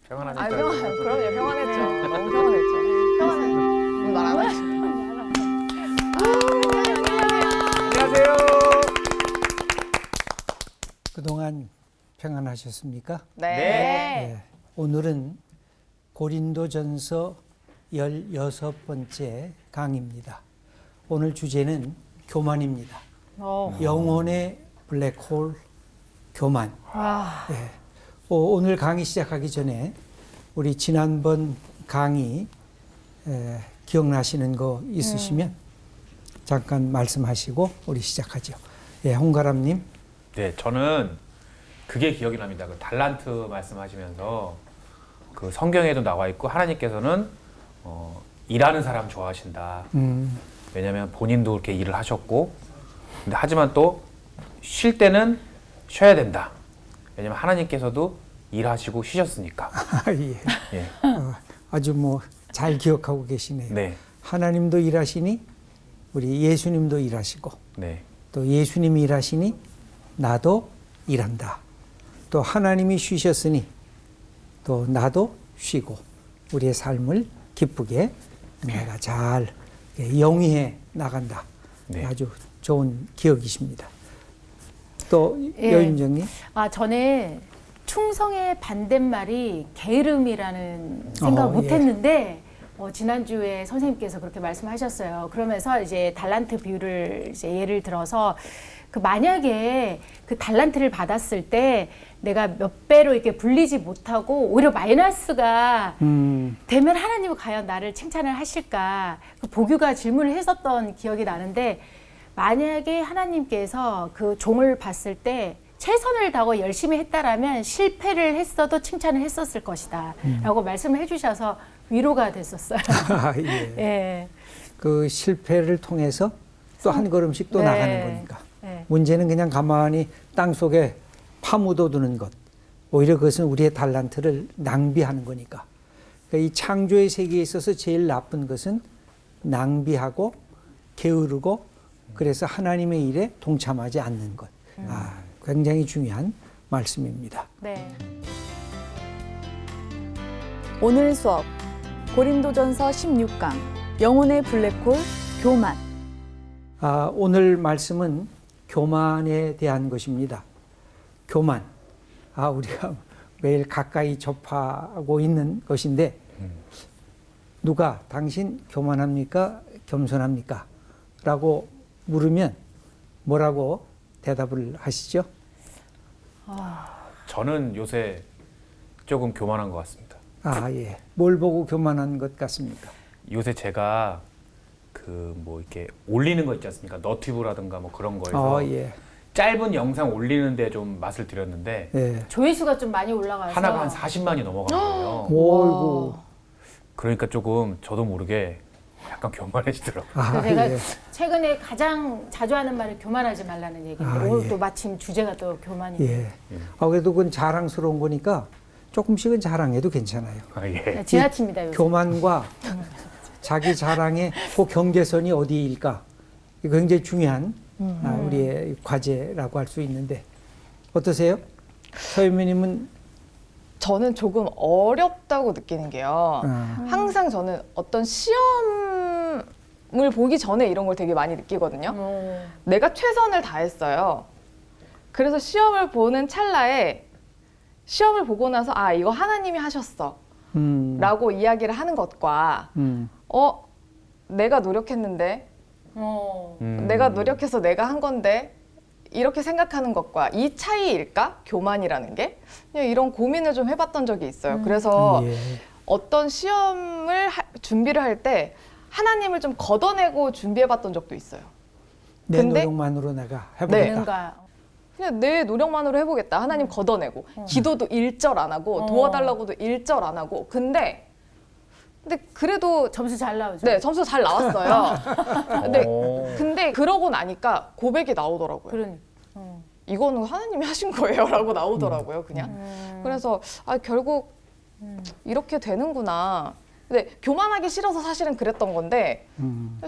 평안하니까. 그럼요. 평안했죠. 너무 평안했죠. 평안했죠. 말 안 하시죠. 안녕하세요. 그동안 평안하셨습니까? 네. 네. 오늘은 고린도전서 16번째 강의입니다. 오늘 주제는 교만입니다. 영혼의 블랙홀 교만. 네. 오늘 강의 시작하기 전에 우리 지난번 강의 기억나시는 거 있으시면 잠깐 말씀하시고 우리 시작하죠. 예, 홍가람님. 네, 저는 그게 기억이 납니다. 그 달란트 말씀하시면서 그 성경에도 나와 있고 하나님께서는 일하는 사람 좋아하신다. 왜냐하면 본인도 그렇게 일을 하셨고, 근데 하지만 또 쉴 때는 쉬어야 된다. 왜냐하면 하나님께서도 일하시고 쉬셨으니까. 예. 예. 아주 뭐 잘 기억하고 계시네요. 네, 하나님도 일하시니 우리 예수님도 일하시고 네, 또 예수님이 일하시니 나도 일한다. 또 하나님이 쉬셨으니 또 나도 쉬고 우리의 삶을 기쁘게 내가 잘 영위해 나간다. 네. 아주 좋은 기억이십니다. 또 예. 여윤정님. 저는 충성의 반대말이 게으름이라는 생각을 예. 못했는데 지난주에 선생님께서 그렇게 말씀하셨어요. 그러면서 이제 달란트 비유를 이제 예를 들어서 그 만약에 그 달란트를 받았을 때 내가 몇 배로 이렇게 불리지 못하고 오히려 마이너스가 되면 하나님은 과연 나를 칭찬을 하실까? 그 보규가 질문을 했었던 기억이 나는데 만약에 하나님께서 그 종을 봤을 때 최선을 다하고 열심히 했다라면 실패를 했어도 칭찬을 했었을 것이다 라고 말씀을 해주셔서 위로가 됐었어요. 예. 예. 그 실패를 통해서 또 한 걸음씩 또 네. 나가는 거니까. 네. 문제는 그냥 가만히 땅 속에 파묻어두는 것. 오히려 그것은 우리의 달란트를 낭비하는 거니까. 그러니까 이 창조의 세계에 있어서 제일 나쁜 것은 낭비하고 게으르고 그래서 하나님의 일에 동참하지 않는 것. 굉장히 중요한 말씀입니다. 네. 오늘 수업 고린도전서 16강 영혼의 블랙홀 교만. 오늘 말씀은 교만에 대한 것입니다. 교만. 우리가 매일 가까이 접하고 있는 것인데 누가 당신 교만합니까? 겸손합니까? 라고 물으면 뭐라고 대답을 하시죠? 저는 요새 조금 교만한 것 같습니다. 예. 뭘 보고 교만한 것 같습니까? 요새 제가 그 뭐 이렇게 올리는 거 있지 않습니까? 너튜브라든가 뭐 그런 거에서 예. 짧은 영상 올리는데 좀 맛을 들였는데 예. 조회수가 좀 많이 올라가서 하나가 한 40만이 넘어간 거예요. 오이고. 그러니까 조금 저도 모르게 약간 교만해지더라고요. 그래서 제가 예. 최근에 가장 자주 하는 말이 교만하지 말라는 얘기인데 오늘 예. 또 마침 주제가 또 교만이네요. 예. 그래도 그건 자랑스러운 거니까 조금씩은 자랑해도 괜찮아요. 예. 지나칩니다. 요새. 교만과 자기 자랑의 그 경계선이 어디일까? 이거 굉장히 중요한 우리의 과제라고 할 수 있는데 어떠세요? 서유미님은 저는 조금 어렵다고 느끼는 게요. 항상 저는 어떤 시험을 보기 전에 이런 걸 되게 많이 느끼거든요. 내가 최선을 다했어요. 그래서 시험을 보는 찰나에 시험을 보고 나서 이거 하나님이 하셨어 라고 이야기를 하는 것과 내가 노력했는데 내가 노력해서 내가 한 건데 이렇게 생각하는 것과 이 차이일까? 교만이라는 게? 그냥 이런 고민을 좀 해봤던 적이 있어요. 그래서 예. 어떤 시험을 준비를 할 때 하나님을 좀 걷어내고 준비해봤던 적도 있어요. 내 근데- 노력만으로 내가 해보겠다. 뭔가 그냥 내 노력만으로 해보겠다. 하나님 걷어내고 기도도 일절 안 하고 도와달라고도 일절 안 하고 근데 그래도 점수 잘 나오죠. 네 점수 잘 나왔어요. 근데 그러고 나니까 고백이 나오더라고요. 그러니. 이거는 하나님이 하신 거예요라고 나오더라고요. 그냥 그래서 결국 이렇게 되는구나. 근데 교만하기 싫어서 사실은 그랬던 건데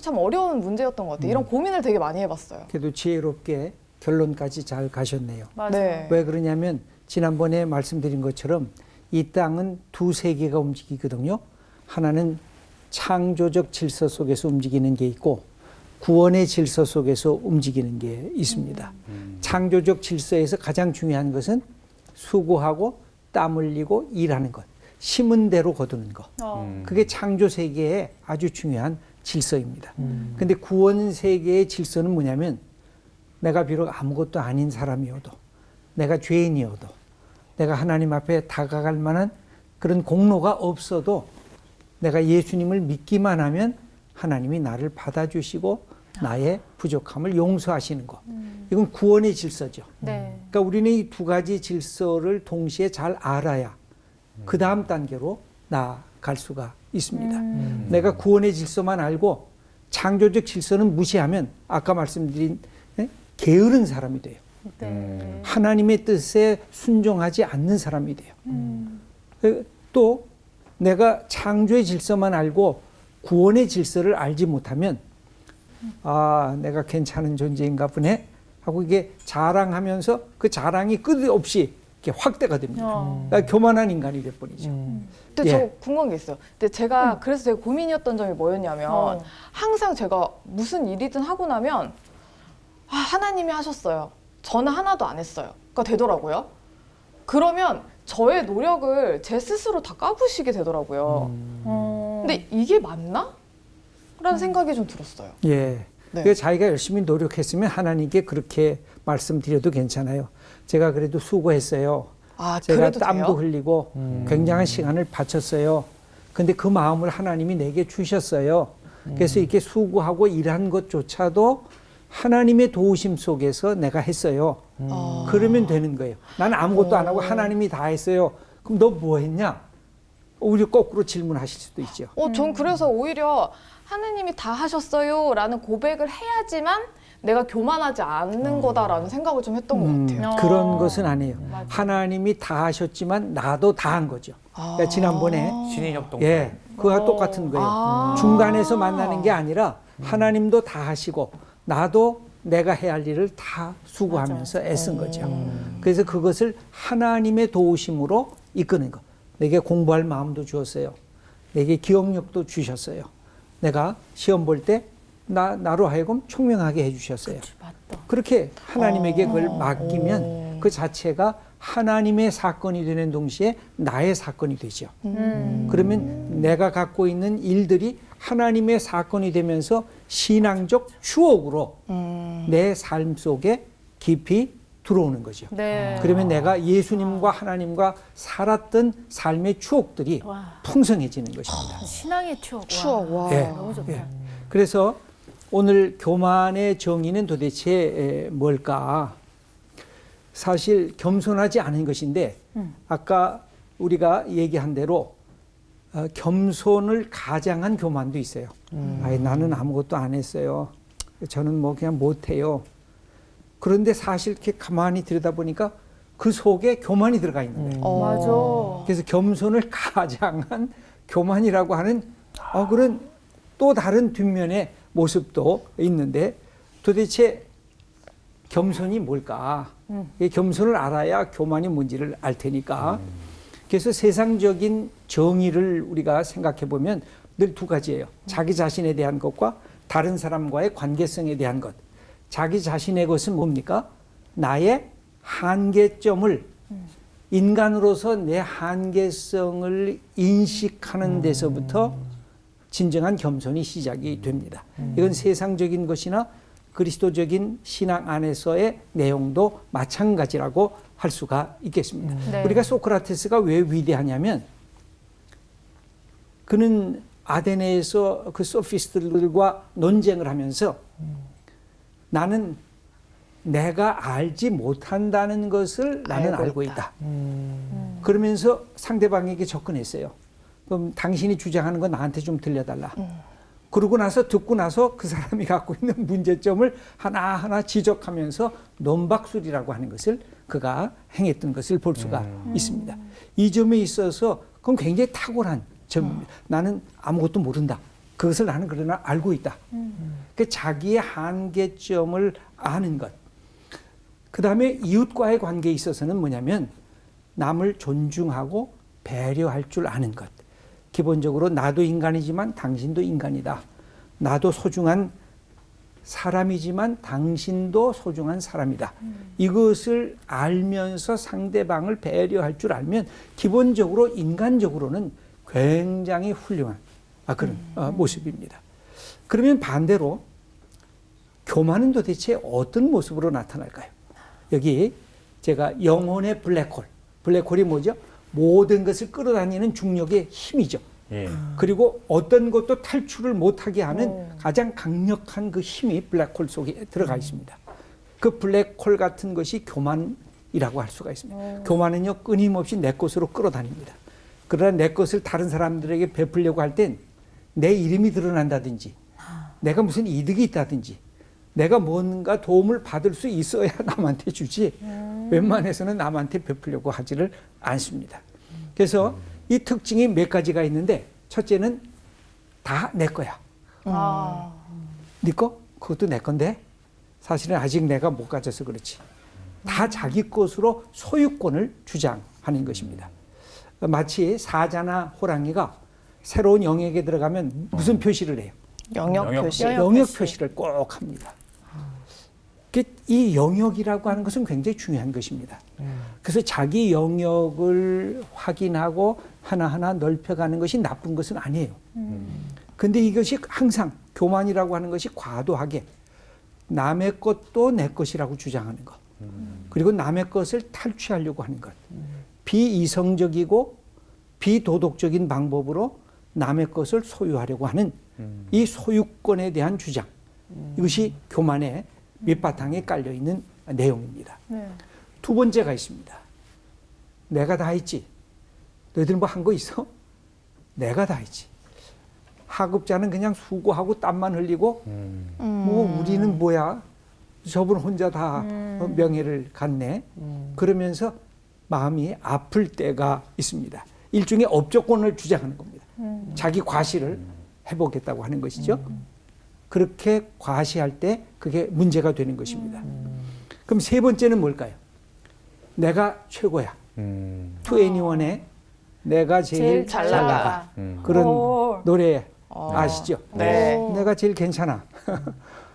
참 어려운 문제였던 것 같아요. 이런 고민을 되게 많이 해봤어요. 그래도 지혜롭게 결론까지 잘 가셨네요. 맞아요. 네. 왜 그러냐면 지난번에 말씀드린 것처럼 이 땅은 두 세계가 움직이거든요. 하나는 창조적 질서 속에서 움직이는 게 있고 구원의 질서 속에서 움직이는 게 있습니다. 창조적 질서에서 가장 중요한 것은 수고하고 땀 흘리고 일하는 것, 심은 대로 거두는 것. 그게 창조 세계의 아주 중요한 질서입니다. 근데 구원 세계의 질서는 뭐냐면 내가 비록 아무것도 아닌 사람이어도 내가 죄인이어도 내가 하나님 앞에 다가갈 만한 그런 공로가 없어도 내가 예수님을 믿기만 하면 하나님이 나를 받아주시고 나의 부족함을 용서하시는 것. 이건 구원의 질서죠. 네. 그러니까 우리는 이 두 가지 질서를 동시에 잘 알아야 그 다음 단계로 나아갈 수가 있습니다. 내가 구원의 질서만 알고 창조적 질서는 무시하면 아까 말씀드린 게으른 사람이 돼요. 네. 하나님의 뜻에 순종하지 않는 사람이 돼요. 또 내가 창조의 질서만 알고 구원의 질서를 알지 못하면 아, 내가 괜찮은 존재인가 보네 하고 이게 자랑하면서 그 자랑이 끝없이 이렇게 확대가 됩니다. 그러니까 교만한 인간이 될 뿐이죠. 근데 예. 저 궁금한 게 있어요. 근데 제가 그래서 되게 고민이었던 점이 뭐였냐면 항상 제가 무슨 일이든 하고 나면 아, 하나님이 하셨어요. 저는 하나도 안 했어요. 그러니까 되더라고요. 그러면 저의 노력을 제 스스로 다 까부시게 되더라고요. 근데 이게 맞나? 라는 생각이 좀 들었어요. 예. 네. 그 자기가 열심히 노력했으면 하나님께 그렇게 말씀드려도 괜찮아요. 제가 그래도 수고했어요. 아, 제가 그래도 땀도 돼요? 흘리고 굉장한 시간을 바쳤어요. 근데 그 마음을 하나님이 내게 주셨어요. 그래서 이렇게 수고하고 일한 것조차도 하나님의 도우심 속에서 내가 했어요. 그러면 되는 거예요. 나는 아무것도 안 하고 하나님이 다 했어요. 그럼 너 뭐 했냐? 오히려 거꾸로 질문하실 수도 있죠. 전 그래서 오히려 하느님이 다 하셨어요 라는 고백을 해야지만 내가 교만하지 않는 거다라는 생각을 좀 했던 것 같아요. 그런 것은 아니에요. 맞아요. 하나님이 다 하셨지만 나도 다 한 거죠. 그러니까 지난번에 신인 협동. 예, 그와 똑같은 거예요. 중간에서 만나는 게 아니라 하나님도 다 하시고 나도 내가 해야 할 일을 다 수고하면서 애쓴 거죠. 그래서 그것을 하나님의 도우심으로 이끄는 것. 내게 공부할 마음도 주었어요. 내게 기억력도 주셨어요. 내가 시험 볼 때 나로 하여금 총명하게 해주셨어요. 맞다. 그렇게 하나님에게 그걸 맡기면 그 자체가 하나님의 사건이 되는 동시에 나의 사건이 되죠. 그러면 내가 갖고 있는 일들이 하나님의 사건이 되면서 신앙적 추억으로 내 삶 속에 깊이 들어오는 거죠. 네. 그러면 내가 예수님과 하나님과 살았던 삶의 추억들이 와. 풍성해지는 것입니다. 신앙의 추억. 와. 추억, 와. 예. 너무 좋다. 예. 그래서 오늘 교만의 정의는 도대체 뭘까? 사실 겸손하지 않은 것인데 아까 우리가 얘기한 대로 겸손을 가장한 교만도 있어요. 아이, 나는 아무것도 안 했어요. 저는 뭐 그냥 못해요. 그런데 사실 이렇게 가만히 들여다보니까 그 속에 교만이 들어가 있는 거예요. 맞아. 그래서 겸손을 가장한 교만이라고 하는 그런 또 다른 뒷면의 모습도 있는데 도대체 겸손이 뭘까? 이 겸손을 알아야 교만이 뭔지를 알 테니까. 그래서 세상적인 정의를 우리가 생각해 보면 늘 두 가지예요. 자기 자신에 대한 것과 다른 사람과의 관계성에 대한 것. 자기 자신의 것은 뭡니까? 나의 한계점을 인간으로서 내 한계성을 인식하는 데서부터 진정한 겸손이 시작이 됩니다. 이건 세상적인 것이나 그리스도적인 신앙 안에서의 내용도 마찬가지라고 할 수가 있겠습니다. 네. 우리가 소크라테스가 왜 위대하냐면 그는 아테네에서 그 소피스트들과 논쟁을 하면서 나는 내가 알지 못한다는 것을 나는 알고 있다. 그러면서 상대방에게 접근했어요. 그럼 당신이 주장하는 건 나한테 좀 들려달라. 그러고 나서 듣고 나서 그 사람이 갖고 있는 문제점을 하나하나 지적하면서 논박술이라고 하는 것을 그가 행했던 것을 볼 수가 있습니다. 이 점에 있어서 그건 굉장히 탁월한 점입니다. 나는 아무것도 모른다. 그것을 나는 그러나 알고 있다. 그 자기의 한계점을 아는 것. 그 다음에 이웃과의 관계에 있어서는 뭐냐면 남을 존중하고 배려할 줄 아는 것. 기본적으로 나도 인간이지만 당신도 인간이다. 나도 소중한 사람이지만 당신도 소중한 사람이다. 이것을 알면서 상대방을 배려할 줄 알면 기본적으로 인간적으로는 굉장히 훌륭한 그런 모습입니다. 그러면 반대로 교만은 도대체 어떤 모습으로 나타날까요? 여기 제가 영혼의 블랙홀. 블랙홀이 뭐죠? 모든 것을 끌어다니는 중력의 힘이죠. 예. 그리고 어떤 것도 탈출을 못하게 하는 가장 강력한 그 힘이 블랙홀 속에 들어가 있습니다. 그 블랙홀 같은 것이 교만이라고 할 수가 있습니다. 교만은요, 끊임없이 내 것으로 끌어다닙니다. 그러나 내 것을 다른 사람들에게 베풀려고 할 땐 내 이름이 드러난다든지 내가 무슨 이득이 있다든지 내가 뭔가 도움을 받을 수 있어야 남한테 주지 웬만해서는 남한테 베풀려고 하지를 않습니다. 그래서 이 특징이 몇 가지가 있는데 첫째는 다 내 거야. 네 거? 그것도 내 건데 사실은 아직 내가 못 가져서 그렇지. 다 자기 것으로 소유권을 주장하는 것입니다. 마치 사자나 호랑이가 새로운 영역에 들어가면 무슨 표시를 해요? 영역 표시. 영역 표시를 꼭 합니다. 이 영역이라고 하는 것은 굉장히 중요한 것입니다. 그래서 자기 영역을 확인하고 하나하나 넓혀가는 것이 나쁜 것은 아니에요. 근데 이것이 항상 교만이라고 하는 것이 과도하게 남의 것도 내 것이라고 주장하는 것. 그리고 남의 것을 탈취하려고 하는 것. 비이성적이고 비도덕적인 방법으로 남의 것을 소유하려고 하는 이 소유권에 대한 주장. 이것이 교만의 밑바탕에 깔려있는 내용입니다. 네. 두 번째가 있습니다. 내가 다 했지. 너희들 뭐 한 거 있어? 내가 다 했지. 하급자는 그냥 수고하고 땀만 흘리고 뭐 우리는 뭐야? 저분 혼자 다 명예를 갖네. 그러면서 마음이 아플 때가 있습니다. 일종의 업조권을 주장하는 겁니다. 자기 과시를 해보겠다고 하는 것이죠. 그렇게 과시할 때 그게 문제가 되는 것입니다. 그럼 세 번째는 뭘까요? 내가 최고야. 투애니원의 내가 제일 잘 나가. 그런 노래 아시죠? 네. 내가 제일 괜찮아.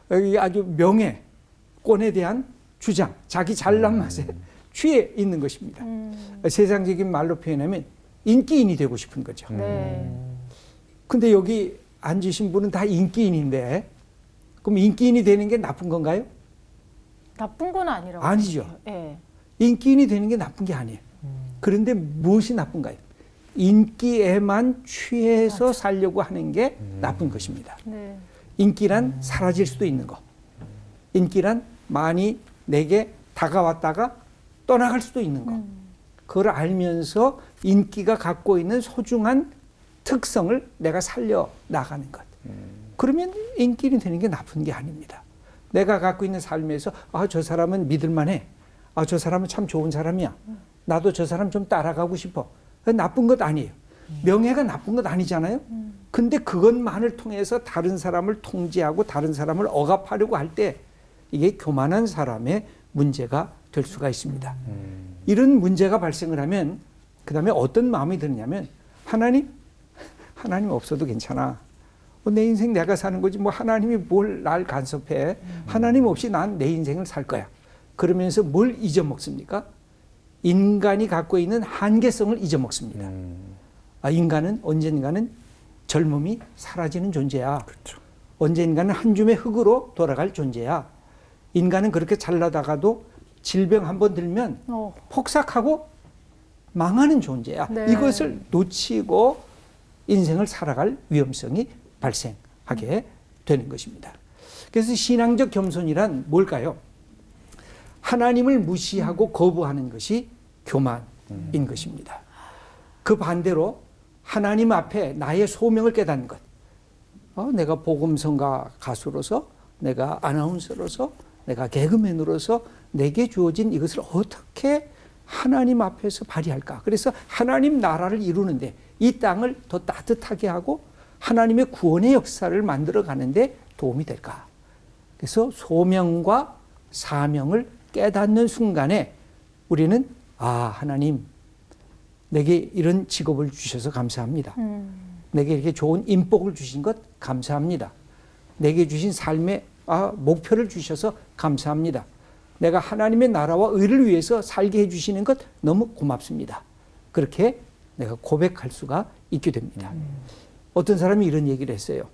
여기 아주 명예권에 대한 주장, 자기 잘난 맛에 취해 있는 것입니다. 세상적인 말로 표현하면 인기인이 되고 싶은 거죠. 근데 여기 앉으신 분은 다 인기인인데 그럼 인기인이 되는 게 나쁜 건가요? 나쁜 건 아니라고. 아니죠. 네. 인기인이 되는 게 나쁜 게 아니에요. 그런데 무엇이 나쁜가요? 인기에만 취해서 살려고 하는 게 나쁜 것입니다. 네. 인기란 사라질 수도 있는 거. 인기란 많이 내게 다가왔다가 떠나갈 수도 있는 거. 그걸 알면서 인기가 갖고 있는 소중한 특성을 내가 살려 나가는 것. 그러면 인기인이 되는 게 나쁜 게 아닙니다. 내가 갖고 있는 삶에서 저 사람은 믿을만해. 저 사람은 참 좋은 사람이야. 나도 저 사람 좀 따라가고 싶어. 나쁜 것 아니에요. 명예가 나쁜 것 아니잖아요. 근데 그것만을 통해서 다른 사람을 통제하고 다른 사람을 억압하려고 할 때 이게 교만한 사람의 문제가 될 수가 있습니다. 이런 문제가 발생을 하면 그 다음에 어떤 마음이 드느냐면 하나님 없어도 괜찮아. 내 인생 내가 사는 거지 뭐 하나님이 뭘 날 간섭해. 하나님 없이 난 내 인생을 살 거야. 그러면서 뭘 잊어먹습니까? 인간이 갖고 있는 한계성을 잊어먹습니다. 인간은 언젠가는 젊음이 사라지는 존재야. 그렇죠. 언젠가는 한 줌의 흙으로 돌아갈 존재야. 인간은 그렇게 잘나다가도 질병 한번 들면 폭삭하고 망하는 존재야. 네. 이것을 놓치고 인생을 살아갈 위험성이 발생하게 되는 것입니다. 그래서 신앙적 겸손이란 뭘까요? 하나님을 무시하고 거부하는 것이 교만인 것입니다. 그 반대로 하나님 앞에 나의 소명을 깨닫는 것. 내가 복음성가 가수로서, 내가 아나운서로서, 내가 개그맨으로서 내게 주어진 이것을 어떻게 하나님 앞에서 발휘할까? 그래서 하나님 나라를 이루는데 이 땅을 더 따뜻하게 하고 하나님의 구원의 역사를 만들어 가는데 도움이 될까? 그래서 소명과 사명을 깨닫는 순간에 우리는 하나님 내게 이런 직업을 주셔서 감사합니다. 내게 이렇게 좋은 인복을 주신 것 감사합니다. 내게 주신 삶의 목표를 주셔서 감사합니다. 내가 하나님의 나라와 의를 위해서 살게 해주시는 것 너무 고맙습니다. 그렇게 내가 고백할 수가 있게 됩니다. 어떤 사람이 이런 얘기를 했어요.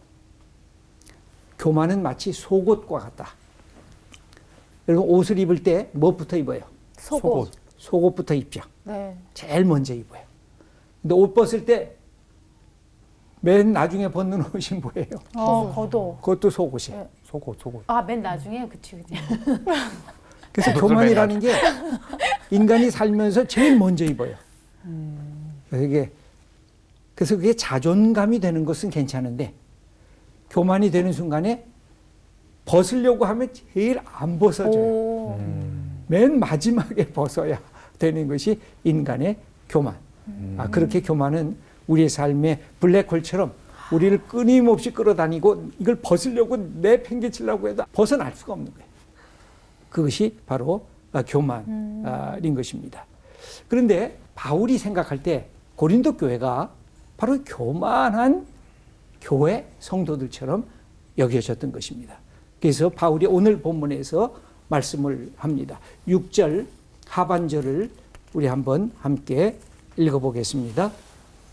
교만은 마치 속옷과 같다. 여러분 옷을 입을 때 무엇부터 입어요? 속옷. 속옷부터 입죠. 네. 제일 먼저 입어요. 근데 옷 벗을 때 맨 나중에 벗는 옷이 뭐예요? 겉옷. 그것도 속옷이에요. 네. 속옷. 맨 나중에 그치. 그래서 교만이라는 게 인간이 살면서 제일 먼저 입어요. 그래서 그게 자존감이 되는 것은 괜찮은데 교만이 되는 순간에 벗으려고 하면 제일 안 벗어져요. 맨 마지막에 벗어야 되는 것이 인간의 교만. 그렇게 교만은 우리의 삶의 블랙홀처럼 우리를 끊임없이 끌어다니고 이걸 벗으려고 내팽개치려고 해도 벗어날 수가 없는 거예요. 그것이 바로 교만인 것입니다. 그런데 바울이 생각할 때 고린도 교회가 바로 교만한 교회 성도들처럼 여겨졌던 것입니다. 그래서 바울이 오늘 본문에서 말씀을 합니다. 6절 하반절을 우리 한번 함께 읽어보겠습니다.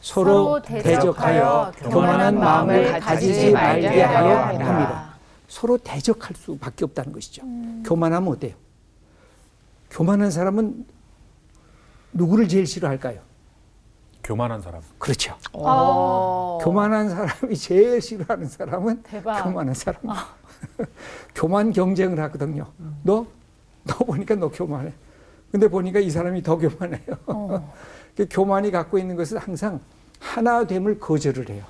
서로 대적하여 교만한 마음을 가지지 말게 하여 합니다. 서로 대적할 수밖에 없다는 것이죠. 교만하면 어때요? 교만한 사람은 누구를 제일 싫어할까요? 교만한 사람. 그렇죠. 어. 교만한 사람이 제일 싫어하는 사람은 대박. 교만한 사람. 교만 경쟁을 하거든요. 너 보니까 너 교만해. 근데 보니까 이 사람이 더 교만해요. 교만이 갖고 있는 것은 항상 하나됨을 거절을 해요.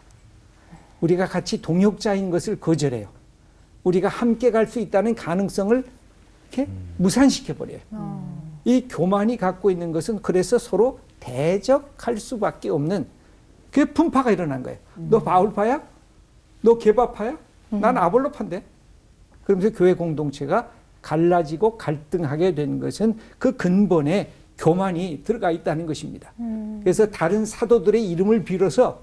우리가 같이 동역자인 것을 거절해요. 우리가 함께 갈 수 있다는 가능성을 이렇게 무산시켜버려요. 이 교만이 갖고 있는 것은 그래서 서로 대적할 수밖에 없는 그 분파가 일어난 거예요. 너 바울파야? 너 게바파야? 난 아볼로파인데. 그러면서 교회 공동체가 갈라지고 갈등하게 된 것은 그 근본에 교만이 들어가 있다는 것입니다. 그래서 다른 사도들의 이름을 빌어서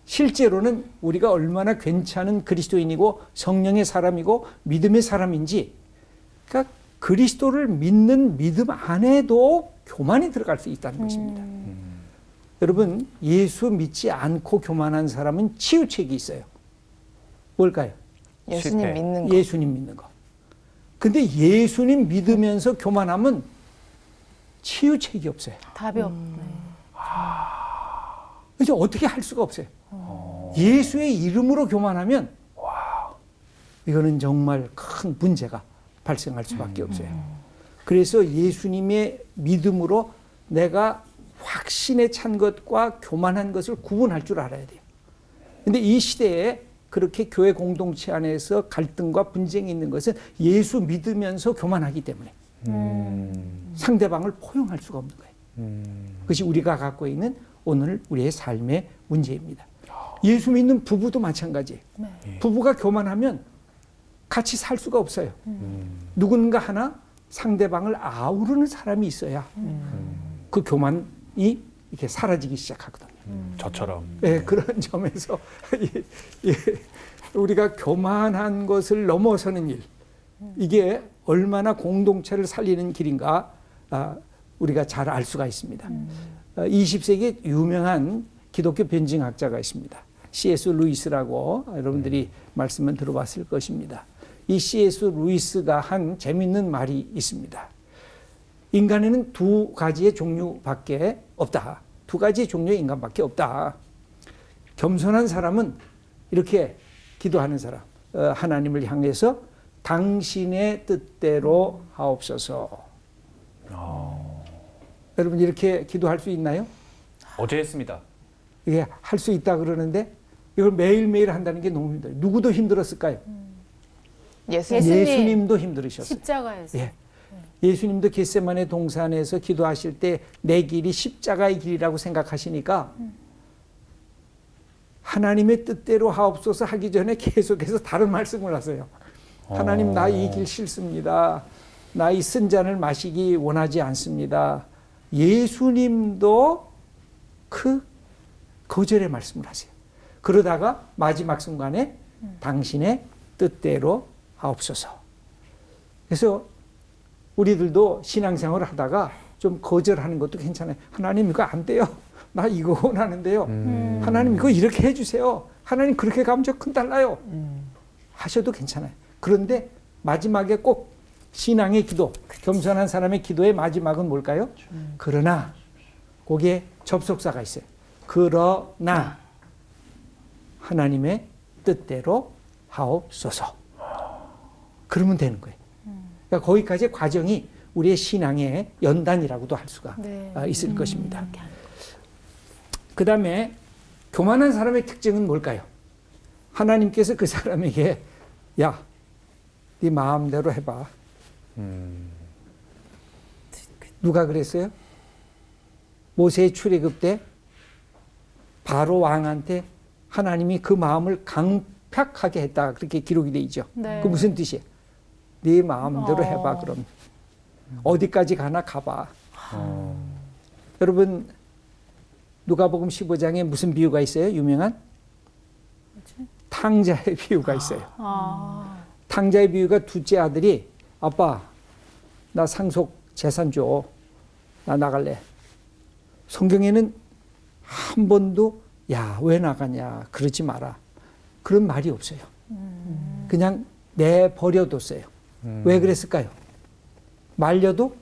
실제로는 우리가 얼마나 괜찮은 그리스도인이고 성령의 사람이고 믿음의 사람인지, 그러니까 그리스도를 믿는 믿음 안에도 교만이 들어갈 수 있다는 것입니다. 여러분, 예수 믿지 않고 교만한 사람은 치유책이 있어요. 뭘까요? 예수님 실패. 믿는 거. 예수님 믿는 거. 근데 예수님 믿으면서 교만하면 치유책이 없어요. 답이 없네. 이제 어떻게 할 수가 없어요. 예수의 이름으로 교만하면 이거는 정말 큰 문제가 발생할 수밖에 없어요. 그래서 예수님의 믿음으로 내가 확신에 찬 것과 교만한 것을 구분할 줄 알아야 돼요. 근데 이 시대에 그렇게 교회 공동체 안에서 갈등과 분쟁이 있는 것은 예수 믿으면서 교만하기 때문에 상대방을 포용할 수가 없는 거예요. 그것이 우리가 갖고 있는 오늘 우리의 삶의 문제입니다. 예수 믿는 부부도 마찬가지예요. 부부가 교만하면 같이 살 수가 없어요. 누군가 하나 상대방을 아우르는 사람이 있어야 그 교만이 이렇게 사라지기 시작하거든요. 저처럼. 네, 그런 점에서 우리가 교만한 것을 넘어서는 일, 이게 얼마나 공동체를 살리는 길인가 우리가 잘 알 수가 있습니다. 20세기 유명한 기독교 변증학자가 있습니다. C.S. 루이스라고 여러분들이 말씀은 들어봤을 것입니다. 이 C.S. 루이스가 한 재미있는 말이 있습니다. 인간에는 두 가지의 종류밖에 없다. 두 가지의 종류의 인간밖에 없다. 겸손한 사람은 이렇게 기도하는 사람, 하나님을 향해서 당신의 뜻대로 하옵소서. 여러분 이렇게 기도할 수 있나요? 어제 했습니다. 이게 할 수 있다 그러는데 이걸 매일매일 한다는 게 너무 힘들어요. 누구도 힘들었을까요? 예수님도 힘들으셨어요. 십자가에서. 예. 예수님도 겟세마네 동산에서 기도하실 때 내 길이 십자가의 길이라고 생각하시니까 하나님의 뜻대로 하옵소서 하기 전에 계속해서 다른 말씀을 하세요. 하나님, 나 이 길 싫습니다. 나 이 쓴 잔을 마시기 원하지 않습니다. 예수님도 그 거절의 말씀을 하세요. 그러다가 마지막 순간에 당신의 뜻대로 하옵소서. 그래서 우리들도 신앙생활을 하다가 좀 거절하는 것도 괜찮아요. 하나님 이거 안 돼요. 나 이거 원하는데요. 하나님 이거 이렇게 해주세요. 하나님 그렇게 가면 저 큰달라요. 하셔도 괜찮아요. 그런데 마지막에 꼭 신앙의 기도, 겸손한 사람의 기도의 마지막은 뭘까요? 그러나 거기에 접속사가 있어요. 그러나 하나님의 뜻대로 하옵소서. 그러면 되는 거예요. 그러니까 거기까지의 과정이 우리의 신앙의 연단이라고도 할 수가 있을 것입니다. 그 다음에 교만한 사람의 특징은 뭘까요? 하나님께서 그 사람에게 야, 네 마음대로 해봐. 누가 그랬어요? 모세의 출애굽 때 바로 왕한테 하나님이 그 마음을 강팍하게 했다. 그렇게 기록이 돼 있죠. 네. 그 무슨 뜻이에요? 네 마음대로 해봐. 그럼 어디까지 가나 가봐. 여러분 누가복음 15장에 무슨 비유가 있어요? 유명한 탕자의 비유가 있어요. 탕자의 비유가 둘째 아들이 아빠 나 상속 재산 줘. 나 나갈래. 성경에는 한 번도 야, 왜 나가냐 그러지 마라. 그런 말이 없어요. 그냥 내버려뒀어요. 왜 그랬을까요? 말려도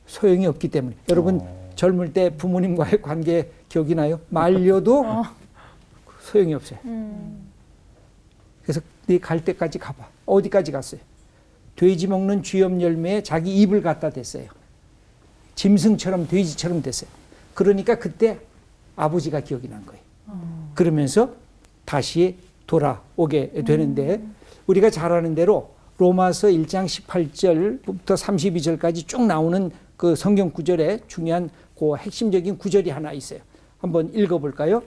소용이 없기 때문에. 여러분 젊을 때 부모님과의 관계 기억이 나요? 말려도 소용이 없어요. 그래서 네 갈 때까지 가봐. 어디까지 갔어요? 돼지 먹는 쥐염 열매에 자기 입을 갖다 댔어요. 짐승처럼 돼지처럼 됐어요. 그러니까 그때 아버지가 기억이 난 거예요. 그러면서 다시 돌아오게 되는데 우리가 잘 아는 대로 로마서 1장 18절부터 32절까지 쭉 나오는 그 성경 구절에 중요한 그 핵심적인 구절이 하나 있어요. 한번 읽어볼까요?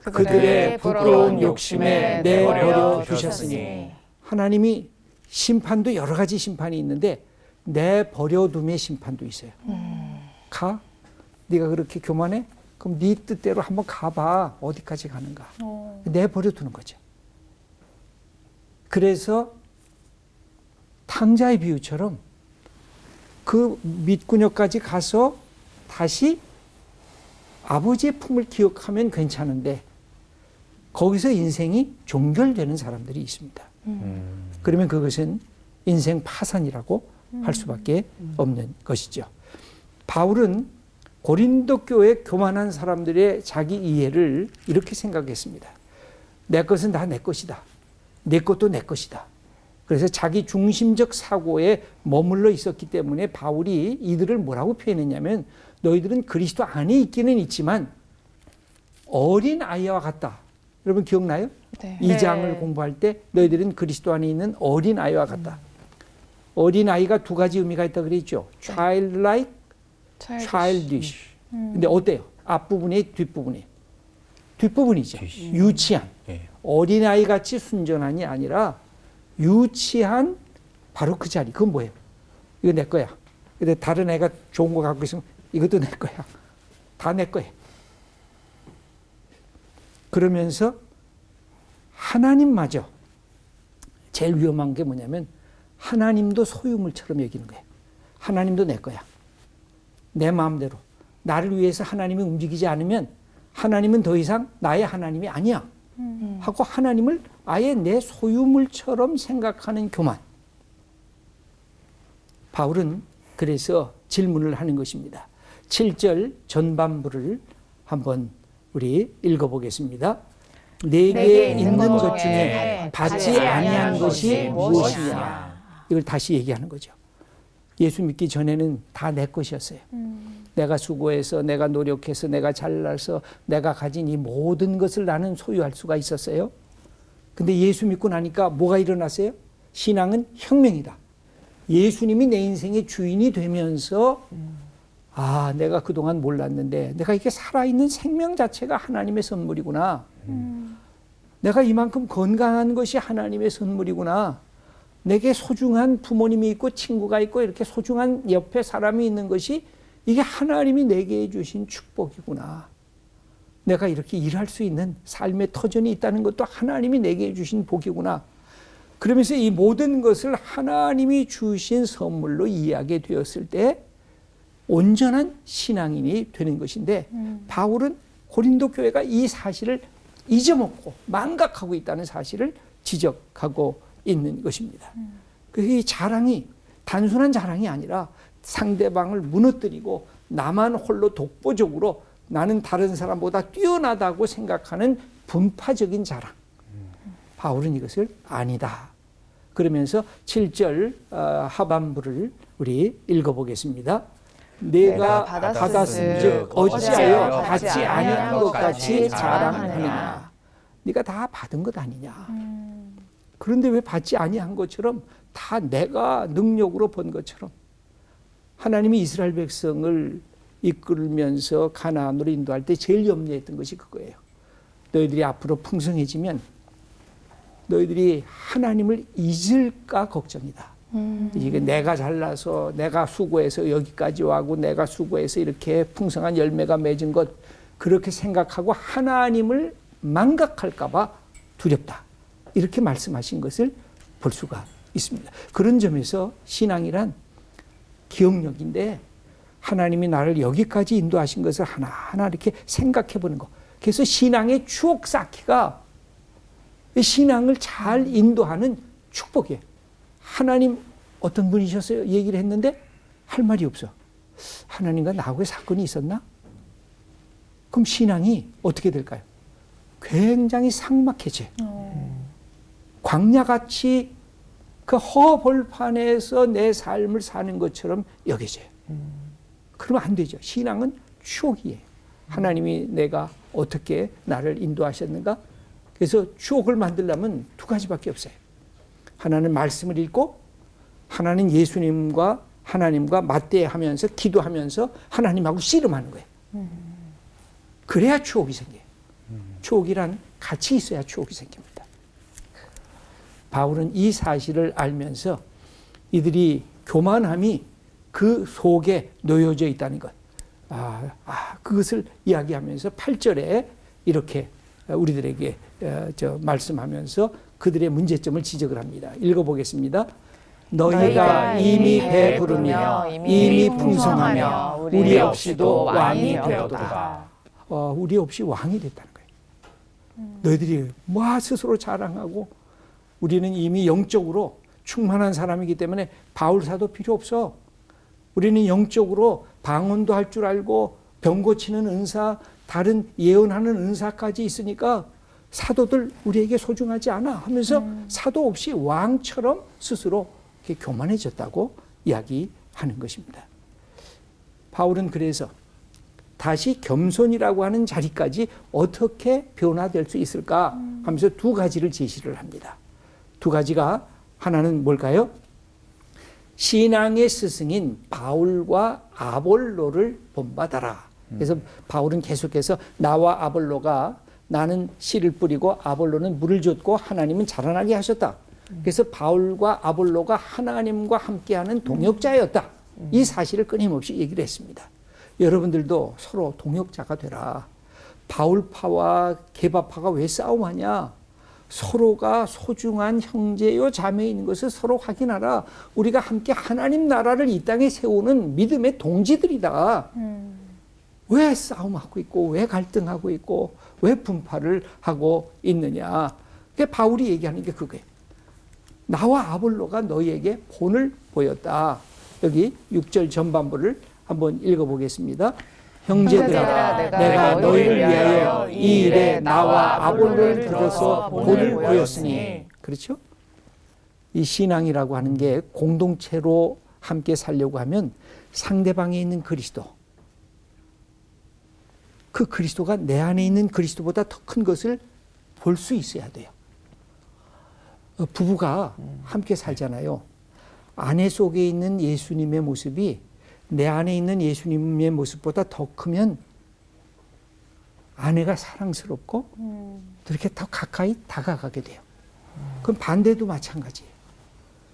그들의 부끄러운 욕심에 내버려 두셨으니. 하나님이 심판도 여러 가지 심판이 있는데 내버려둠의 심판도 있어요. 가? 네가 그렇게 교만해? 그럼 네 뜻대로 한번 가봐. 어디까지 가는가? 내버려 두는 거죠. 그래서 탕자의 비유처럼 그 밑구녕까지 가서 다시 아버지의 품을 기억하면 괜찮은데 거기서 인생이 종결되는 사람들이 있습니다. 그러면 그것은 인생 파산이라고 할 수밖에 없는 것이죠. 바울은 고린도 교회 교만한 사람들의 자기 이해를 이렇게 생각했습니다. 내 것은 다 내 것이다. 내 것도 내 것이다. 그래서 자기 중심적 사고에 머물러 있었기 때문에 바울이 이들을 뭐라고 표현했냐면 너희들은 그리스도 안에 있기는 있지만 어린 아이와 같다. 여러분 기억나요? 네. 2장을 공부할 때 너희들은 그리스도 안에 있는 어린 아이와 같다. 어린 아이가 두 가지 의미가 있다 그랬죠. childlike, childish. 근데 어때요? 앞부분이 뒷부분이? 뒷부분이죠. 유치한. 어린아이 같이 순전한이 아니라 유치한 바로 그 자리. 그건 뭐예요? 이거 내 거야. 근데 다른 애가 좋은 거 갖고 있으면 이것도 내 거야. 다 내 거야. 그러면서 하나님마저 제일 위험한 게 뭐냐면 하나님도 소유물처럼 여기는 거예요. 하나님도 내 거야. 내 마음대로. 나를 위해서 하나님이 움직이지 않으면 하나님은 더 이상 나의 하나님이 아니야. 하고 하나님을 아예 내 소유물처럼 생각하는 교만. 바울은 그래서 질문을 하는 것입니다. 7절 전반부를 한번 우리 읽어보겠습니다. 내게 있는 것 중에 받지 아니한 것이 무엇이냐. 이걸 다시 얘기하는 거죠. 예수 믿기 전에는 다 내 것이었어요. 내가 수고해서 내가 노력해서 내가 잘나서 내가 가진 이 모든 것을 나는 소유할 수가 있었어요. 근데 예수 믿고 나니까 뭐가 일어났어요? 신앙은 혁명이다. 예수님이 내 인생의 주인이 되면서 아, 내가 그동안 몰랐는데 내가 이렇게 살아있는 생명 자체가 하나님의 선물이구나. 내가 이만큼 건강한 것이 하나님의 선물이구나. 내게 소중한 부모님이 있고 친구가 있고 이렇게 소중한 옆에 사람이 있는 것이 이게 하나님이 내게 주신 축복이구나. 내가 이렇게 일할 수 있는 삶의 터전이 있다는 것도 하나님이 내게 주신 복이구나. 그러면서 이 모든 것을 하나님이 주신 선물로 이해하게 되었을 때 온전한 신앙인이 되는 것인데 바울은 고린도 교회가 이 사실을 잊어먹고 망각하고 있다는 사실을 지적하고 있는 것입니다. 이 자랑이 단순한 자랑이 아니라 상대방을 무너뜨리고 나만 홀로 독보적으로 나는 다른 사람보다 뛰어나다고 생각하는 분파적인 자랑. 바울은 이것을 아니다. 그러면서 7절 하반부를 우리 읽어보겠습니다. 내가 받았은즉 어찌하여 받지 아니한 것 같이 자랑하느냐. 네가 다 받은 것 아니냐. 그런데 왜 받지 아니한 것처럼 다 내가 능력으로 번 것처럼 하나님이 이스라엘 백성을 이끌면서 가나안으로 인도할 때 제일 염려했던 것이 그거예요. 너희들이 앞으로 풍성해지면 너희들이 하나님을 잊을까 걱정이다. 이게 내가 잘나서 내가 수고해서 여기까지 와고 내가 수고해서 이렇게 풍성한 열매가 맺은 것 그렇게 생각하고 하나님을 망각할까 봐 두렵다. 이렇게 말씀하신 것을 볼 수가 있습니다. 그런 점에서 신앙이란 기억력인데 하나님이 나를 여기까지 인도하신 것을 하나하나 이렇게 생각해 보는 것. 그래서 신앙의 추억 쌓기가 신앙을 잘 인도하는 축복이에요. 하나님 어떤 분이셨어요? 얘기를 했는데 할 말이 없어. 하나님과 나하고의 사건이 있었나? 그럼 신앙이 어떻게 될까요? 굉장히 삭막해져요. 광야같이 그 허벌판에서 내 삶을 사는 것처럼 여겨져요. 그러면 안 되죠. 신앙은 추억이에요. 하나님이 내가 어떻게 나를 인도하셨는가? 그래서 추억을 만들려면 두 가지밖에 없어요. 하나는 말씀을 읽고 하나는 예수님과 하나님과 맞대하면서 기도하면서 하나님하고 씨름하는 거예요. 그래야 추억이 생겨요. 추억이란 같이 있어야 추억이 생깁니다. 바울은 이 사실을 알면서 이들이 교만함이 그 속에 놓여져 있다는 것. 그것을 이야기하면서 8절에 이렇게 우리들에게 말씀하면서 그들의 문제점을 지적을 합니다. 읽어보겠습니다. 너희가 이미 배부르며 이미 풍성하며 우리 없이도 왕이 되었도다. 우리 없이 왕이 됐다는 거예요. 너희들이 스스로 자랑하고 우리는 이미 영적으로 충만한 사람이기 때문에 바울 사도 필요 없어. 우리는 영적으로 방언도 할 줄 알고 병 고치는 은사, 다른 예언하는 은사까지 있으니까 사도들 우리에게 소중하지 않아 하면서 사도 없이 왕처럼 스스로 이렇게 교만해졌다고 이야기하는 것입니다. 바울은 그래서 다시 겸손이라고 하는 자리까지 어떻게 변화될 수 있을까 하면서 두 가지를 제시를 합니다. 두 가지가 하나는 뭘까요? 신앙의 스승인 바울과 아볼로를 본받아라. 그래서 바울은 계속해서 나와 아볼로가 나는 씨를 뿌리고 아볼로는 물을 줬고 하나님은 자라나게 하셨다. 그래서 바울과 아볼로가 하나님과 함께하는 동역자였다. 이 사실을 끊임없이 얘기를 했습니다. 여러분들도 서로 동역자가 되라. 바울파와 게바파가 왜 싸움하냐? 서로가 소중한 형제요 자매인 것을 서로 확인하라. 우리가 함께 하나님 나라를 이 땅에 세우는 믿음의 동지들이다. 왜 싸움하고 있고 왜 갈등하고 있고 왜 분파를 하고 있느냐. 바울이 얘기하는 게 그거예요. 나와 아볼로가 너희에게 본을 보였다. 여기 6절 전반부를 한번 읽어보겠습니다. 형제들아, 내가 너희를 위하여 이 일에 나와 아볼로를 들어서 본을 보였으니. 그렇죠? 이 신앙이라고 하는 게 공동체로 함께 살려고 하면 상대방에 있는 그리스도, 그 그리스도가 내 안에 있는 그리스도보다 더 큰 것을 볼 수 있어야 돼요. 부부가 함께 살잖아요. 아내 속에 있는 예수님의 모습이 내 안에 있는 예수님의 모습보다 더 크면 아내가 사랑스럽고 그렇게 더 가까이 다가가게 돼요. 그럼 반대도 마찬가지예요.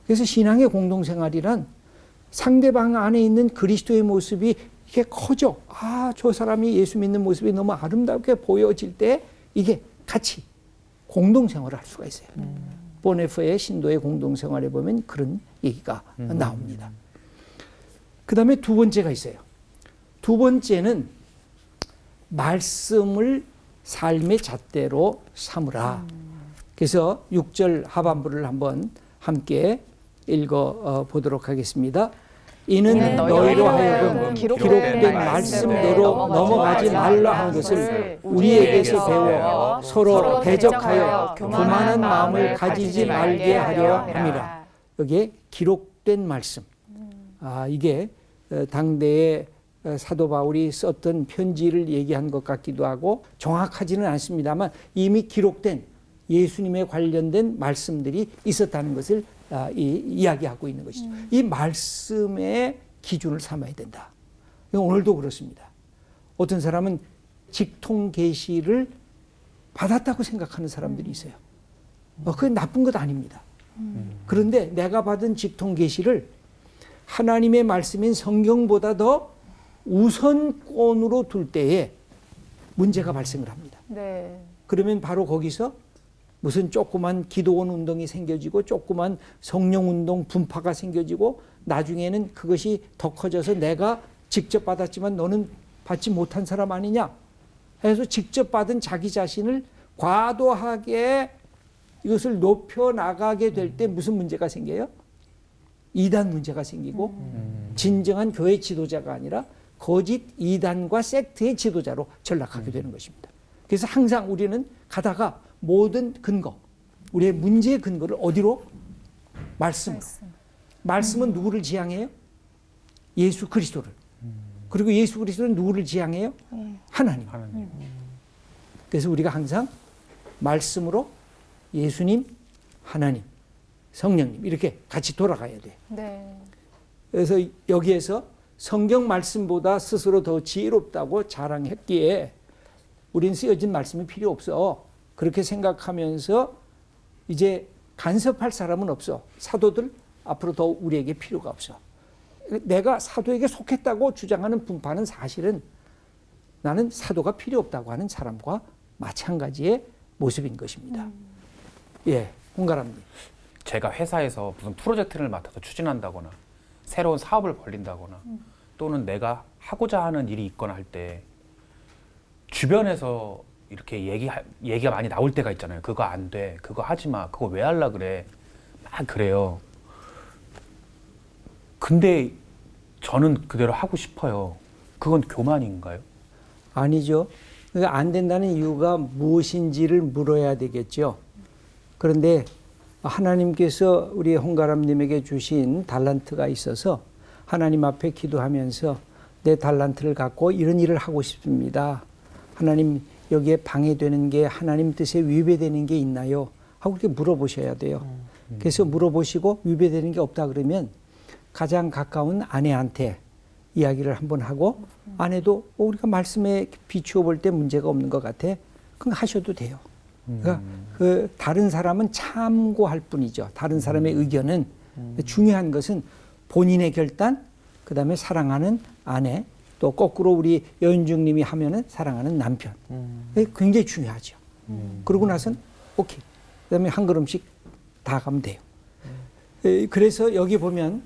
그래서 신앙의 공동생활이란 상대방 안에 있는 그리스도의 모습이 이게 커져. 아, 저 사람이 예수 믿는 모습이 너무 아름답게 보여질 때 이게 같이 공동생활을 할 수가 있어요. 보네프의 신도의 공동생활에 보면 그런 얘기가 나옵니다. 그 다음에 두 번째가 있어요. 두 번째는 말씀을 삶의 잣대로 삼으라. 그래서 6절 하반부를 한번 함께 읽어 보도록 하겠습니다. 이는 너희로 하여금 기록된 말씀대로 넘어가지 말라 하는 것을 우리에게서 배워 서로 대적하여 교만한 마음을 가지지 말게 하려 함이라. 여기에 기록된 말씀. 이게 당대의 사도 바울이 썼던 편지를 얘기한 것 같기도 하고 정확하지는 않습니다만 이미 기록된 예수님에 관련된 말씀들이 있었다는 것을 이야기하고 있는 것이죠. 이 말씀의 기준을 삼아야 된다. 오늘도 그렇습니다. 어떤 사람은 직통 계시를 받았다고 생각하는 사람들이 있어요. 그건 나쁜 것 아닙니다. 그런데 내가 받은 직통 계시를 하나님의 말씀인 성경보다 더 우선권으로 둘 때에 문제가 발생을 합니다. 네. 그러면 바로 거기서 무슨 조그만 기도원 운동이 생겨지고 조그만 성령 운동 분파가 생겨지고 나중에는 그것이 더 커져서 내가 직접 받았지만 너는 받지 못한 사람 아니냐 해서 직접 받은 자기 자신을 과도하게 이것을 높여 나가게 될 때 무슨 문제가 생겨요? 이단 문제가 생기고 진정한 교회 지도자가 아니라 거짓 이단과 섹트의 지도자로 전락하게 되는 것입니다. 그래서 항상 우리는 가다가 모든 근거, 우리의 문제의 근거를 어디로? 말씀으로. 말씀은 누구를 지향해요? 예수 그리스도를. 그리고 예수 그리스도는 누구를 지향해요? 하나님. 그래서 우리가 항상 말씀으로 예수님, 하나님, 성령님 이렇게 같이 돌아가야 돼요. 네. 그래서 여기에서 성경 말씀보다 스스로 더 지혜롭다고 자랑했기에 우린 쓰여진 말씀이 필요 없어. 그렇게 생각하면서 이제 간섭할 사람은 없어. 사도들 앞으로 더 우리에게 필요가 없어. 내가 사도에게 속했다고 주장하는 분파는 사실은 나는 사도가 필요 없다고 하는 사람과 마찬가지의 모습인 것입니다. 예, 홍가람님. 제가 회사에서 무슨 프로젝트를 맡아서 추진한다거나 새로운 사업을 벌린다거나 또는 내가 하고자 하는 일이 있거나 할 때 주변에서 이렇게 얘기가 많이 나올 때가 있잖아요. 그거 안 돼. 그거 하지 마. 그거 왜 하려 그래. 막 그래요. 근데 저는 그대로 하고 싶어요. 그건 교만인가요? 아니죠. 그러니까 안 된다는 이유가 무엇인지를 물어야 되겠죠. 그런데 하나님께서 우리 홍가람님에게 주신 달란트가 있어서 하나님 앞에 기도하면서 내 달란트를 갖고 이런 일을 하고 싶습니다. 하나님 여기에 방해되는 게 하나님 뜻에 위배되는 게 있나요? 하고 이렇게 물어보셔야 돼요. 그래서 물어보시고 위배되는 게 없다 그러면 가장 가까운 아내한테 이야기를 한번 하고 아내도 우리가 말씀에 비추어 볼 때 문제가 없는 것 같아. 그럼 하셔도 돼요. 그러니까 그 다른 사람은 참고할 뿐이죠. 다른 사람의 의견은 중요한 것은 본인의 결단, 그 다음에 사랑하는 아내, 또 거꾸로 우리 여윤중님이 하면은 사랑하는 남편. 굉장히 중요하죠. 그러고 나선 오케이. 그 다음에 한 걸음씩 다 가면 돼요. 그래서 여기 보면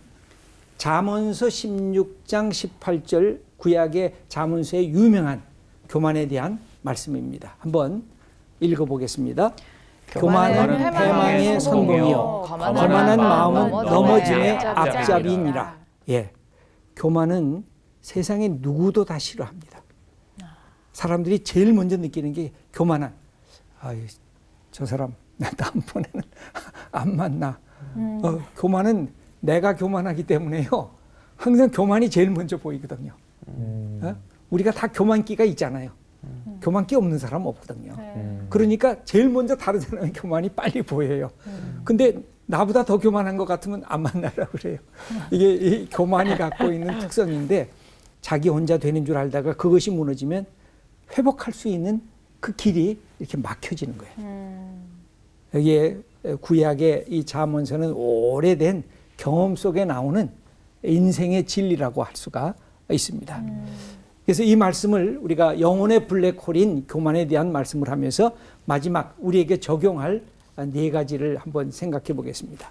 잠언서 16장 18절 구약의 잠언서의 유명한 교만에 대한 말씀입니다. 한번 읽어보겠습니다. 교만은 패망의 선봉이요 거만한 마음은 넘어짐의 앞잡이니라. 예, 교만은 세상에 누구도 다 싫어합니다. 사람들이 제일 먼저 느끼는 게 교만한. 저 사람 나 다음번에는 안 만나. 교만은 내가 교만하기 때문에요. 항상 교만이 제일 먼저 보이거든요. 우리가 다 교만기가 있잖아요. 교만기 없는 사람 없거든요. 그러니까 제일 먼저 다른 사람의 교만이 빨리 보여요. 근데 나보다 더 교만한 것 같으면 안 만나라 그래요. 이게 이 교만이 갖고 있는 특성인데 자기 혼자 되는 줄 알다가 그것이 무너지면 회복할 수 있는 그 길이 이렇게 막혀지는 거예요. 여기에 구약의 이 잠언서는 오래된 경험 속에 나오는 인생의 진리라고 할 수가 있습니다. 그래서 이 말씀을 우리가 영혼의 블랙홀인 교만에 대한 말씀을 하면서 마지막 우리에게 적용할 네 가지를 한번 생각해 보겠습니다.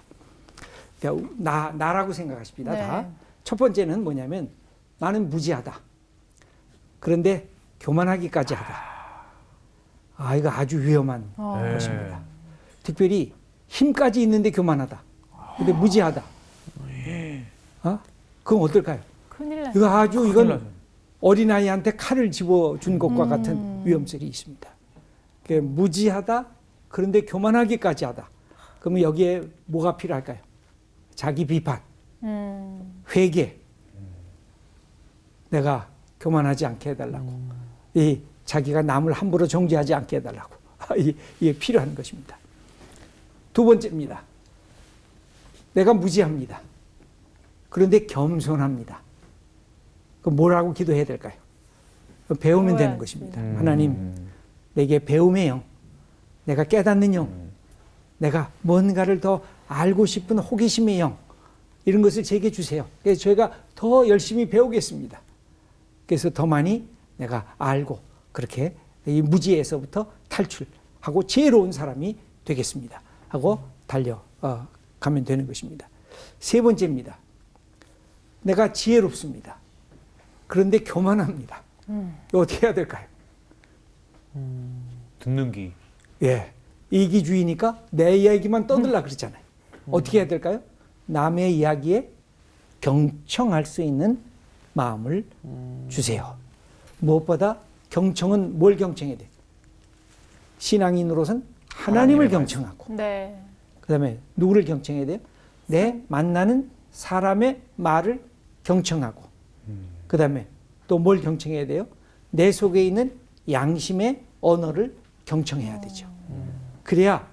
그러니까 나라고 생각하십니다. 네. 다. 첫 번째는 뭐냐면 나는 무지하다. 그런데 교만하기까지 하다. 이거 아주 위험한 것입니다. 특별히 힘까지 있는데 교만하다. 근데 무지하다. 그건 어떨까요? 큰일 나요. 이거 아주 큰일 이건 나죠. 어린아이한테 칼을 집어준 것과 같은 위험성이 있습니다. 그러니까 무지하다. 그런데 교만하기까지 하다. 그러면 여기에 뭐가 필요할까요? 자기 비판, 회개. 내가 교만하지 않게 해달라고. 이 자기가 남을 함부로 정죄하지 않게 해달라고. 이게 필요한 것입니다. 두 번째입니다. 내가 무지합니다. 그런데 겸손합니다. 그럼 뭐라고 기도해야 될까요? 배우면 되는 것입니다. 하나님, 내게 배움의 영, 내가 깨닫는 영, 내가 뭔가를 더 알고 싶은 호기심의 영, 이런 것을 제게 주세요. 그래서 저희가 더 열심히 배우겠습니다. 그래서 더 많이 내가 알고 그렇게 이 무지에서부터 탈출하고 지혜로운 사람이 되겠습니다. 하고 달려가면 되는 것입니다. 세 번째입니다. 내가 지혜롭습니다. 그런데 교만합니다. 이거 어떻게 해야 될까요? 듣는 귀. 예, 이기주의니까 내 이야기만 떠들라 그러잖아요. 어떻게 해야 될까요? 남의 이야기에 경청할 수 있는 마음을 주세요. 무엇보다 경청은 뭘 경청해야 돼요? 신앙인으로서는 하나님을 경청하고 네. 그 다음에 누구를 경청해야 돼요? 내 만나는 사람의 말을 경청하고 그 다음에 또 뭘 경청해야 돼요? 내 속에 있는 양심의 언어를 경청해야 되죠. 그래야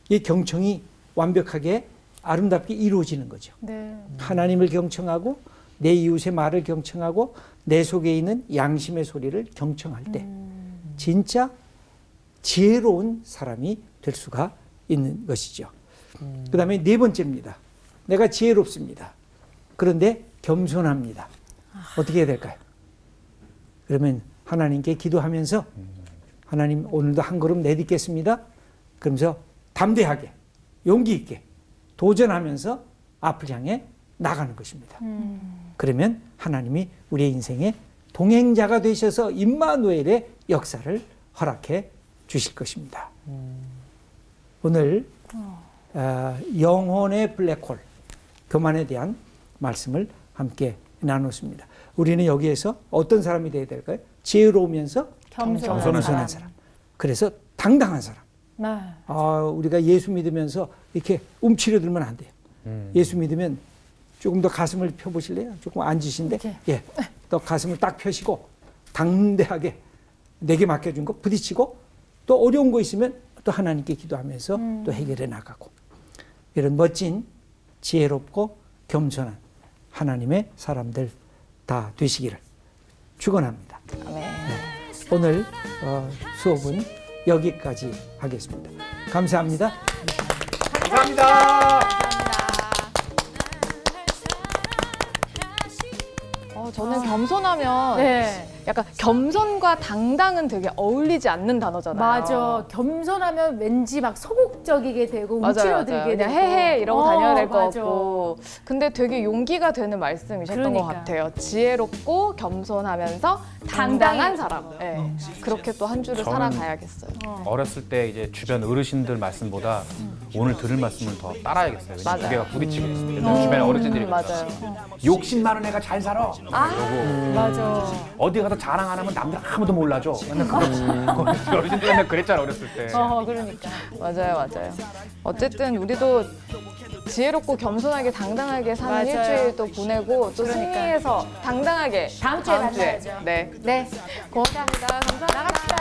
이 경청이 완벽하게 아름답게 이루어지는 거죠. 네. 하나님을 경청하고 내 이웃의 말을 경청하고 내 속에 있는 양심의 소리를 경청할 때 진짜 지혜로운 사람이 될 수가 있는 것이죠. 그 다음에 네 번째입니다. 내가 지혜롭습니다. 그런데 겸손합니다. 어떻게 해야 될까요? 그러면 하나님께 기도하면서 하나님 오늘도 한 걸음 내딛겠습니다. 그러면서 담대하게 용기 있게 도전하면서 앞을 향해 나가는 것입니다. 그러면 하나님이 우리의 인생의 동행자가 되셔서 임마누엘의 역사를 허락해 주실 것입니다. 오늘 영혼의 블랙홀, 교만에 대한 말씀을 함께 나눴습니다. 우리는 여기에서 어떤 사람이 되어야 될까요? 지혜로우면서 겸손한 사람. 그래서 당당한 사람. 네. 우리가 예수 믿으면서 이렇게 움츠려들면 안 돼요. 예수 믿으면 조금 더 가슴을 펴보실래요? 조금 앉으신데, 예, 또 가슴을 딱 펴시고 당대하게 내게 맡겨준 거 부딪히고 또 어려운 거 있으면 또 하나님께 기도하면서 또 해결해 나가고 이런 멋진 지혜롭고 겸손한 하나님의 사람들 다 되시기를 축원합니다. 네. 오늘 수업은 여기까지 하겠습니다. 감사합니다. 감사합니다. 저는 겸손하면 네. 약간 겸손과 당당은 되게 어울리지 않는 단어잖아요. 맞아. 겸손하면 왠지 막 소극적이게 되고 움츠러들게 그냥 되고 헤헤 이러고 다녀야 될 것 맞아. 같고. 근데 되게 용기가 되는 말씀이셨던 그러니까. 것 같아요. 지혜롭고 겸손하면서 당당한 사람. 네. 그렇게 또 한 주를 저는 살아가야겠어요. 어렸을 때 이제 주변 어르신들 말씀보다 오늘 들을 말씀을 더 따라야겠어요. 왜냐면 두 개가 부딪히게 됐을 때 주변에 어르신들이 맞아요. 욕심 많은 애가 잘 살아. 이러고 맞아. 어디 가서 자랑 안 하면 남들 아무도 몰라줘. 맨날 그랬지. 어르신들 맨날 그랬잖아 어렸을 때. 그러니까. 맞아요. 어쨌든 우리도 지혜롭고 겸손하게 당당하게 사는 맞아요. 일주일 또 보내고 또 그러니까. 승리해서 당당하게 다음 주에 만나야죠. 네. 네. 고맙습니다. 감사합니다. 나갑시다.